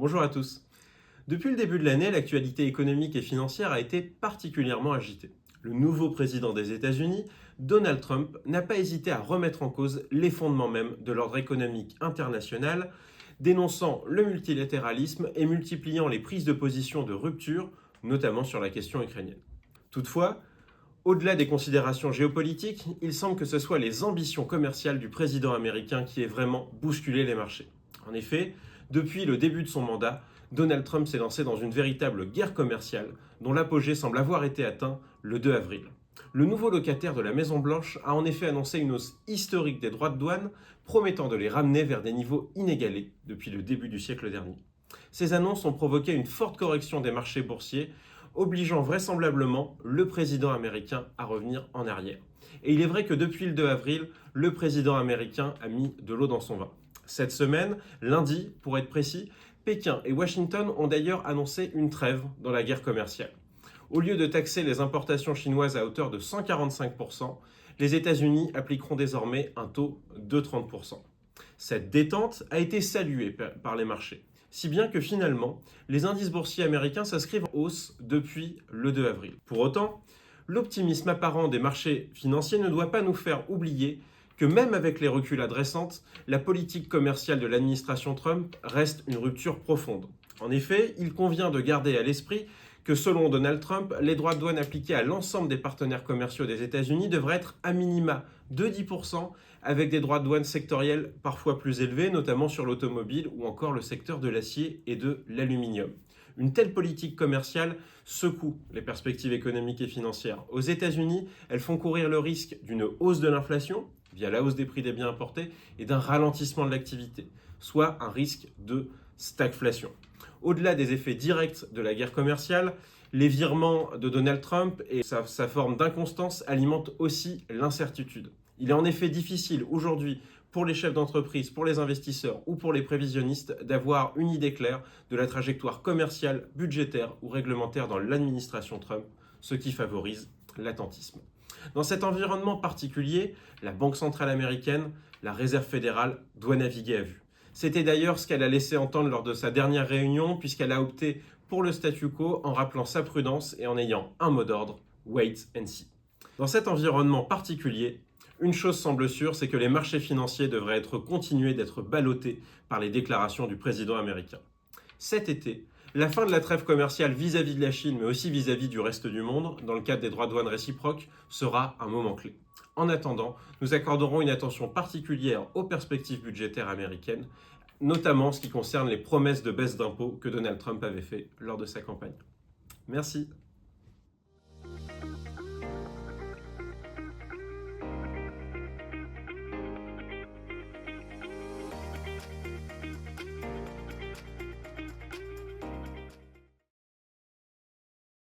Bonjour à tous. Depuis le début de l'année, l'actualité économique et financière a été particulièrement agitée. Le nouveau président des États-Unis, Donald Trump, n'a pas hésité à remettre en cause les fondements même de l'ordre économique international, dénonçant le multilatéralisme et multipliant les prises de position de rupture, notamment sur la question ukrainienne. Toutefois, au-delà des considérations géopolitiques, il semble que ce soit les ambitions commerciales du président américain qui aient vraiment bousculé les marchés. En effet, depuis le début de son mandat, Donald Trump s'est lancé dans une véritable guerre commerciale dont l'apogée semble avoir été atteint le 2 avril. Le nouveau locataire de la Maison-Blanche a en effet annoncé une hausse historique des droits de douane, promettant de les ramener vers des niveaux inégalés depuis le début du siècle dernier. Ces annonces ont provoqué une forte correction des marchés boursiers, obligeant vraisemblablement le président américain à revenir en arrière. Et il est vrai que depuis le 2 avril, le président américain a mis de l'eau dans son vin. Cette semaine, lundi pour être précis, Pékin et Washington ont d'ailleurs annoncé une trêve dans la guerre commerciale. Au lieu de taxer les importations chinoises à hauteur de 145%, les États-Unis appliqueront désormais un taux de 30%. Cette détente a été saluée par les marchés, si bien que finalement, les indices boursiers américains s'inscrivent en hausse depuis le 2 avril. Pour autant, l'optimisme apparent des marchés financiers ne doit pas nous faire oublier que même avec les reculades récentes, la politique commerciale de l'administration Trump reste une rupture profonde. En effet, il convient de garder à l'esprit que selon Donald Trump, les droits de douane appliqués à l'ensemble des partenaires commerciaux des États-Unis devraient être à minima de 10%, avec des droits de douane sectoriels parfois plus élevés, notamment sur l'automobile ou encore le secteur de l'acier et de l'aluminium. Une telle politique commerciale secoue les perspectives économiques et financières. Aux États-Unis, elles font courir le risque d'une hausse de l'inflation, via la hausse des prix des biens importés, et d'un ralentissement de l'activité, soit un risque de stagflation. Au-delà des effets directs de la guerre commerciale, les virements de Donald Trump et sa forme d'inconstance alimentent aussi l'incertitude. Il est en effet difficile aujourd'hui pour les chefs d'entreprise, pour les investisseurs ou pour les prévisionnistes d'avoir une idée claire de la trajectoire commerciale, budgétaire ou réglementaire dans l'administration Trump, ce qui favorise l'attentisme. Dans cet environnement particulier, la Banque centrale américaine, la Réserve fédérale, doit naviguer à vue. C'était d'ailleurs ce qu'elle a laissé entendre lors de sa dernière réunion, puisqu'elle a opté pour le statu quo en rappelant sa prudence et en ayant un mot d'ordre, wait and see. Dans cet environnement particulier, une chose semble sûre, c'est que les marchés financiers devraient continuer d'être ballottés par les déclarations du président américain. Cet été, la fin de la trêve commerciale vis-à-vis de la Chine, mais aussi vis-à-vis du reste du monde, dans le cadre des droits de douane réciproques, sera un moment clé. En attendant, nous accorderons une attention particulière aux perspectives budgétaires américaines, notamment en ce qui concerne les promesses de baisse d'impôts que Donald Trump avait fait lors de sa campagne. Merci.